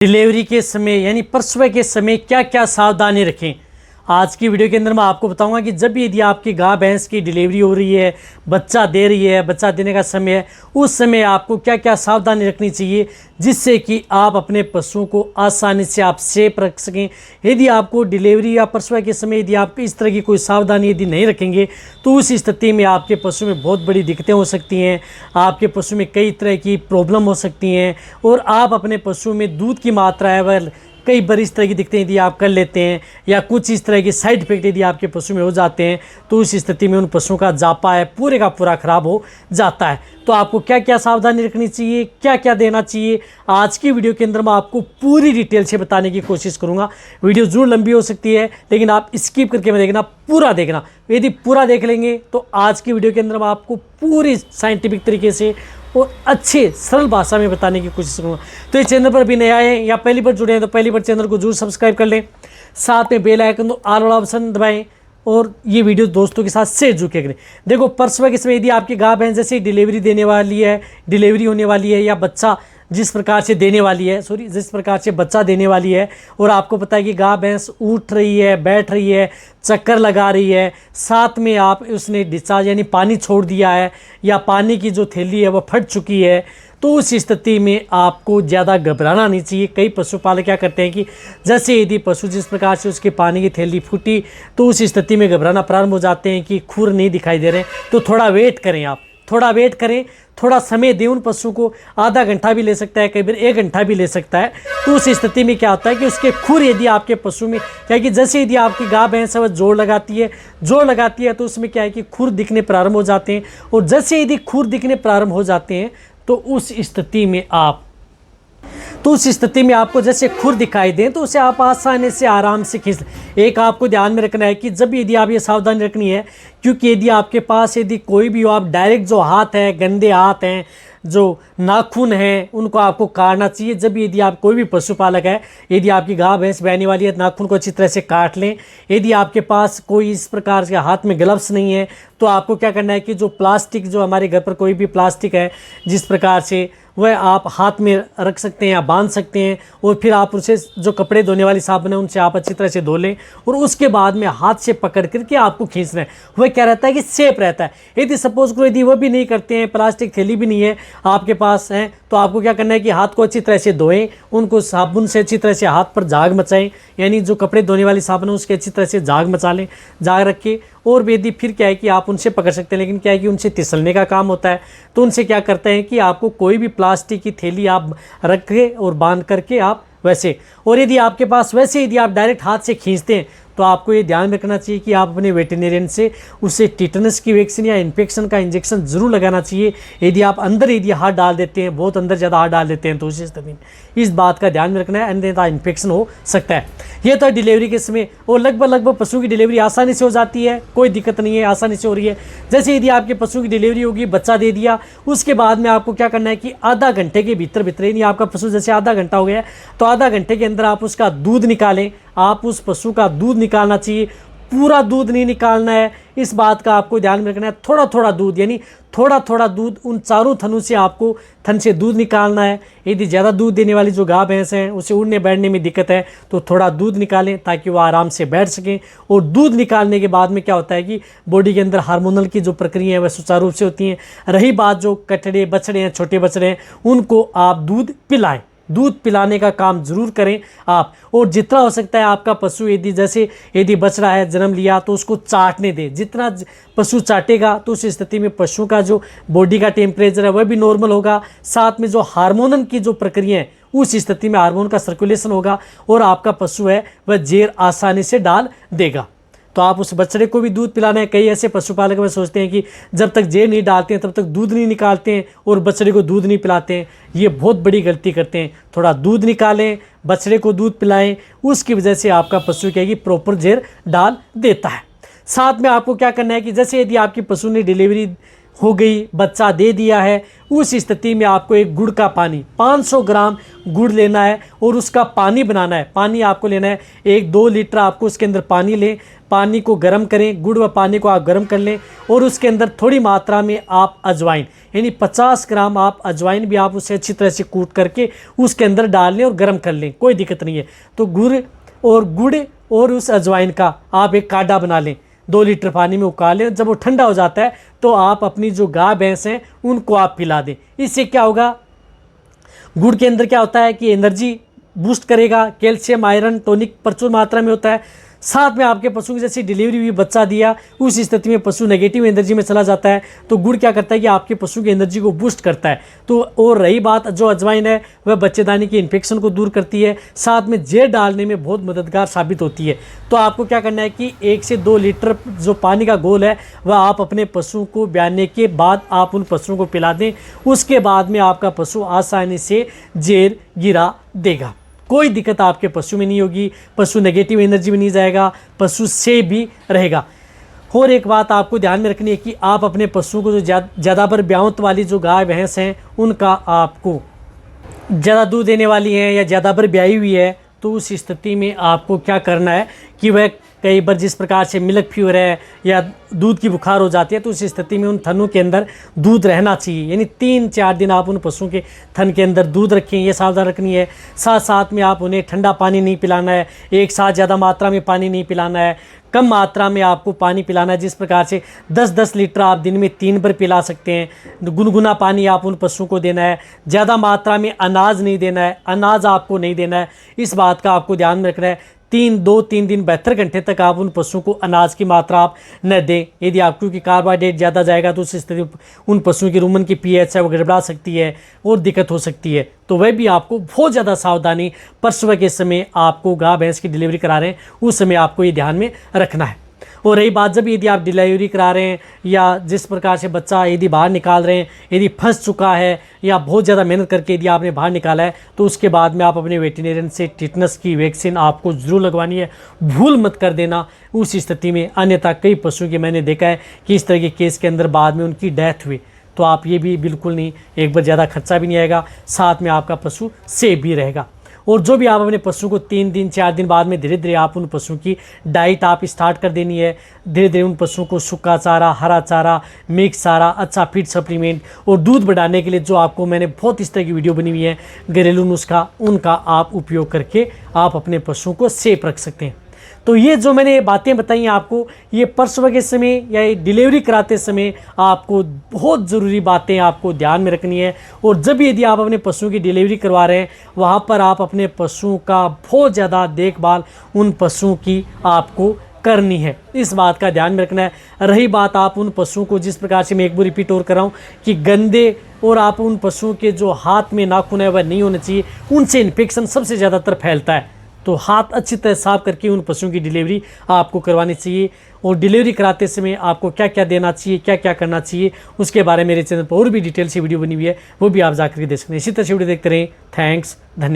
Delivery के समय यानी प्रसव के समय क्या क्या सावधानी रखें। आज की वीडियो के अंदर मैं आपको बताऊंगा कि जब यदि आपकी गाय भैंस की डिलीवरी हो रही है, बच्चा दे रही है, बच्चा देने का समय है, उस समय आपको क्या क्या सावधानी रखनी चाहिए जिससे कि आप अपने पशुओं को आसानी से आप सेफ रख सकें। यदि आपको डिलीवरी या प्रसव के समय यदि आप इस तरह की कोई सावधानी यदि नहीं रखेंगे तो उस स्थिति में आपके पशु में बहुत बड़ी दिक्कतें हो सकती हैं, आपके पशु में कई तरह की प्रॉब्लम हो सकती हैं और आप अपने पशु में दूध की मात्रा है वह कई बार इस तरह की दिक्कतें यदि आप कर लेते हैं या कुछ इस तरह के साइड इफेक्ट यदि आपके पशु में हो जाते हैं तो उस स्थिति में उन पशुओं का जापा है पूरे का पूरा खराब हो जाता है। तो आपको क्या क्या सावधानी रखनी चाहिए, क्या क्या देना चाहिए, आज की वीडियो के अंदर मैं आपको पूरी डिटेल से बताने की कोशिश करूंगा। वीडियो जरूर लंबी हो सकती है लेकिन आप स्किप करके मैं देखना, पूरा देखना। यदि पूरा देख लेंगे तो आज की वीडियो के अंदर मैं आपको पूरी साइंटिफिक तरीके से और अच्छे सरल भाषा में बताने की कोशिश करूँगा। तो इस चैनल पर भी नए आए हैं या पहली बार जुड़े हैं तो पहली बार चैनल को जरूर सब्सक्राइब कर लें, साथ में बेल आइकन तो ऑल वाला ऑप्शन दबाएं और ये वीडियो दोस्तों के साथ शेयर जरूर करें। देखो प्रसव के समय यदि आपकी गाय भैंस जैसे डिलीवरी देने वाली है, डिलीवरी होने वाली है या बच्चा जिस प्रकार से देने वाली है जिस प्रकार से बच्चा देने वाली है और आपको पता है कि गाय भैंस उठ रही है, बैठ रही है, चक्कर लगा रही है, साथ में आप उसने डिस्चार्ज यानी पानी छोड़ दिया है या पानी की जो थैली है वो फट चुकी है, तो उस स्थिति में आपको ज़्यादा घबराना नहीं चाहिए। कई पशुपालक क्या करते हैं कि जैसे यदि पशु जिस प्रकार से उसके पानी की थैली फूटी तो उस स्थिति में घबराना प्रारंभ हो जाते हैं कि खुर नहीं दिखाई दे रहे, तो थोड़ा वेट करें, आप थोड़ा वेट करें, थोड़ा समय दें उन पशु को। आधा घंटा भी ले सकता है, कई बार 1 घंटा भी ले सकता है। तो उस स्थिति में क्या होता है कि उसके खुर यदि आपके पशु में क्या है कि जैसे यदि आपकी गाय भैंस है वह जोड़ लगाती है तो उसमें क्या है कि खुर दिखने प्रारंभ हो जाते हैं और जैसे यदि खुर दिखने प्रारंभ हो जाते हैं तो उस स्थिति में आपको जैसे खुर दिखाई दें तो उसे आप आसानी से आराम से खींच। एक आपको ध्यान में रखना है कि जब यदि आप ये सावधानी रखनी है, क्योंकि यदि आपके पास यदि कोई भी हो, आप डायरेक्ट जो हाथ है, गंदे हाथ हैं, जो नाखून हैं, उनको आपको काटना चाहिए। जब यदि आप कोई भी पशुपालक है, यदि आपकी गाय भैंस बहने वाली है, नाखून को अच्छी तरह से काट लें। यदि आपके पास कोई इस प्रकार के हाथ में ग्लव्स नहीं है तो आपको क्या करना है कि जो प्लास्टिक, जो हमारे घर पर कोई भी प्लास्टिक है जिस प्रकार से वह आप हाथ में रख सकते हैं या बांध सकते हैं और फिर आप उसे जो कपड़े धोने वाली साबुन है उनसे आप अच्छी तरह से धो लें और उसके बाद में हाथ से पकड़ करके आपको खींचना है। वह क्या रहता है कि सेफ रहता है। यदि सपोज करो यदि वह भी नहीं करते हैं, प्लास्टिक थैली भी नहीं है आपके पास है, तो आपको क्या करना है कि हाथ को अच्छी तरह से धोएं, उनको साबुन से अच्छी तरह से हाथ पर झाग मचाएं, यानी जो कपड़े धोने वाली साबुन है उसके अच्छी तरह से झाग मचा लें, झाग रख के। और यदि फिर क्या है कि आप उनसे पकड़ सकते हैं, लेकिन क्या है कि उनसे तिसलने का काम होता है, तो उनसे क्या करते हैं कि आपको कोई भी प्लास्टिक की थैली आप रख के और बांध करके आप वैसे, और यदि आपके पास वैसे यदि आप डायरेक्ट हाथ से खींचते हैं तो आपको ये ध्यान रखना चाहिए कि आप अपने वेटरनरियन से उसे टिटनस की वैक्सीन या इन्फेक्शन का इंजेक्शन जरूर लगाना चाहिए। यदि आप अंदर यदि हाथ डाल देते हैं, बहुत अंदर ज़्यादा हाथ डाल देते हैं तो उस स्थिति में इस बात का ध्यान में रखना है, अन्यथा इन्फेक्शन हो सकता है। ये तो डिलीवरी के समय और लगभग पशु की डिलीवरी आसानी से हो जाती है, कोई दिक्कत नहीं है, आसानी से हो रही है। जैसे यदि आपके पशु की डिलीवरी होगी, बच्चा दे दिया, उसके बाद में आपको क्या करना है कि आधा घंटे के भीतर यानी आपका पशु जैसे आधा घंटा हो गया तो आधा घंटे के अंदर आप उसका दूध निकालें। आप उस पशु का दूध निकालना चाहिए, पूरा दूध नहीं निकालना है, इस बात का आपको ध्यान में रखना है। थोड़ा थोड़ा दूध यानी थोड़ा थोड़ा दूध, उन चारों थनों से आपको थन से दूध निकालना है। यदि ज़्यादा दूध देने वाली जो गाय भैंस हैं उसे उड़ने बैठने में दिक्कत है तो थोड़ा दूध निकालें ताकि वो आराम से बैठ सकें। और दूध निकालने के बाद में क्या होता है कि बॉडी के अंदर हार्मोनल की जो प्रक्रिया है वह सुचारू रूप से होती हैं। रही बात जो कटड़े बछड़े हैं, छोटे बछड़े हैं, उनको आप दूध पिलाएं, दूध पिलाने का काम जरूर करें आप। और जितना हो सकता है आपका पशु यदि बछड़ा है, जन्म लिया तो उसको चाटने दें। जितना पशु चाटेगा तो उस स्थिति में पशु का जो बॉडी का टेम्परेचर है वह भी नॉर्मल होगा, साथ में जो हार्मोन की जो प्रक्रिया है उस स्थिति में हार्मोन का सर्कुलेशन होगा और आपका पशु है वह जेर आसानी से डाल देगा। तो आप उस बछड़े को भी दूध पिलाना है। कई ऐसे पशुपालक में सोचते हैं कि जब तक जेर नहीं डालते हैं तब तक दूध नहीं निकालते हैं और बछड़े को दूध नहीं पिलाते हैं, ये बहुत बड़ी गलती करते हैं। थोड़ा दूध निकालें, बछड़े को दूध पिलाएं, उसकी वजह से आपका पशु क्या है कि प्रॉपर जेर डाल देता है। साथ में आपको क्या करना है कि जैसे यदि आपकी पशु ने डिलीवरी हो गई, बच्चा दे दिया है, उस स्थिति में आपको एक गुड़ का पानी 500 ग्राम गुड़ लेना है और उसका पानी बनाना है। पानी आपको लेना है 1-2 लीटर, आपको उसके अंदर पानी लें, पानी को गर्म करें, गुड़ व पानी को आप गर्म कर लें और उसके अंदर थोड़ी मात्रा में आप अजवाइन, यानी 50 ग्राम आप अजवाइन भी आप उसे अच्छी तरह से कूट करके उसके अंदर डाल लें और गर्म कर लें, कोई दिक्कत नहीं है। तो गुड़ और उस अजवाइन का आप एक काढ़ा बना लें, 2 लीटर पानी में उकाल लें। जब वो ठंडा हो जाता है तो आप अपनी जो गाय भैंस हैं उनको आप पिला दें। इससे क्या होगा, गुड़ के अंदर क्या होता है कि एनर्जी बूस्ट करेगा, कैल्शियम आयरन टॉनिक प्रचुर मात्रा में होता है। साथ में आपके पशु की जैसे डिलीवरी हुई, बच्चा दिया, उस स्थिति में पशु नेगेटिव एनर्जी में चला जाता है, तो गुड़ क्या करता है कि आपके पशु की एनर्जी को बूस्ट करता है। तो और रही बात, जो अजवाइन है वह बच्चेदानी की इन्फेक्शन को दूर करती है, साथ में जेर डालने में बहुत मददगार साबित होती है। तो आपको क्या करना है कि 1 से 2 लीटर जो पानी का घोल है वह आप अपने पशु को ब्याने के बाद आप उन पशुओं को पिला दें। उसके बाद में आपका पशु आसानी से जेर गिरा देगा, कोई दिक्कत आपके पशु में नहीं होगी, पशु नेगेटिव एनर्जी में नहीं जाएगा, पशु से भी रहेगा। और एक बात आपको ध्यान में रखनी है कि आप अपने पशु को जो ज़्यादा पर ब्यावत वाली जो गाय भैंस हैं उनका आपको ज़्यादा दूध देने वाली हैं या ज़्यादा पर ब्याई हुई है, तो उस स्थिति में आपको क्या करना है कि वह कई बार जिस प्रकार से मिल्क फीवर है या दूध की बुखार हो जाती है, तो उस स्थिति में उन थनों के अंदर दूध रहना चाहिए, यानी 3-4 दिन आप उन पशुओं के थन के अंदर दूध रखें, ये सावधान रखनी है। साथ साथ में आप उन्हें ठंडा पानी नहीं पिलाना है, एक साथ ज़्यादा मात्रा में पानी नहीं पिलाना है, कम मात्रा में आपको पानी पिलाना है। जिस प्रकार से 10-10 लीटर आप दिन में 3 बार पिला सकते हैं। गुनगुना पानी आप उन पशुओं को देना है, ज़्यादा मात्रा में अनाज नहीं देना है, अनाज आपको नहीं देना है, इस बात का आपको ध्यान में रखना है। 2-3 दिन 72 घंटे तक आप उन पशुओं को अनाज की मात्रा आप न दें। यदि आप, क्योंकि कार्बोहाइड्रेट ज़्यादा जाएगा तो उस स्थिति उन पशुओं की रुमन की पीएच है वो गड़बड़ा सकती है और दिक्कत हो सकती है। तो वह भी आपको बहुत ज़्यादा सावधानी प्रसव के समय आपको गाय भैंस की डिलीवरी करा रहे हैं उस समय आपको ये ध्यान में रखना है। और रही बात, जब यदि आप डिलीवरी करा रहे हैं या जिस प्रकार से बच्चा यदि बाहर निकाल रहे हैं, यदि फंस चुका है या बहुत ज़्यादा मेहनत करके यदि आपने बाहर निकाला है, तो उसके बाद में आप अपने वेटरनरियन से टिटनस की वैक्सीन आपको ज़रूर लगवानी है, भूल मत कर देना उस स्थिति में। अन्यथा कई पशुओं के मैंने देखा है कि इस तरह के केस के अंदर बाद में उनकी डेथ हुई। तो आप ये भी बिल्कुल नहीं, एक बार ज़्यादा खर्चा भी नहीं आएगा, साथ में आपका पशु सेफ भी रहेगा। और जो भी आप अपने पशु को 3 दिन 4 दिन बाद में धीरे धीरे आप उन पशुओं की डाइट आप स्टार्ट कर देनी है। धीरे धीरे उन पशुओं को सूखा चारा, हरा चारा, मिक्स चारा, अच्छा फीड सप्लीमेंट और दूध बढ़ाने के लिए जो आपको मैंने बहुत इस तरह की वीडियो बनी हुई है घरेलू नुस्खा, उनका आप उपयोग करके आप अपने पशुओं को सेफ रख सकते हैं। तो ये जो मैंने बातें बताई आपको, ये प्रसव के समय या डिलीवरी कराते समय आपको बहुत ज़रूरी बातें आपको ध्यान में रखनी है। और जब यदि आप अपने पशुओं की डिलीवरी करवा रहे हैं वहाँ पर आप अपने पशुओं का बहुत ज़्यादा देखभाल उन पशुओं की आपको करनी है, इस बात का ध्यान में रखना है। रही बात आप उन पशुओं को, जिस प्रकार से मैं एक बार रिपीट और कर रहा हूँ कि गंदे और आप उन पशुओं के जो हाथ में नाखून है वह नहीं होने चाहिए, उनसे इन्फेक्शन सबसे ज़्यादातर फैलता है। तो हाथ अच्छी तरह साफ करके उन पशुओं की डिलीवरी आपको करवानी चाहिए। और डिलीवरी कराते समय आपको क्या क्या देना चाहिए, क्या क्या करना चाहिए, उसके बारे में मेरे चैनल पर और भी डिटेल से वीडियो बनी हुई है, वो भी आप जाकर के देख सकते हैं। इसी तरह से वीडियो देखते रहें। थैंक्स, धन्यवाद।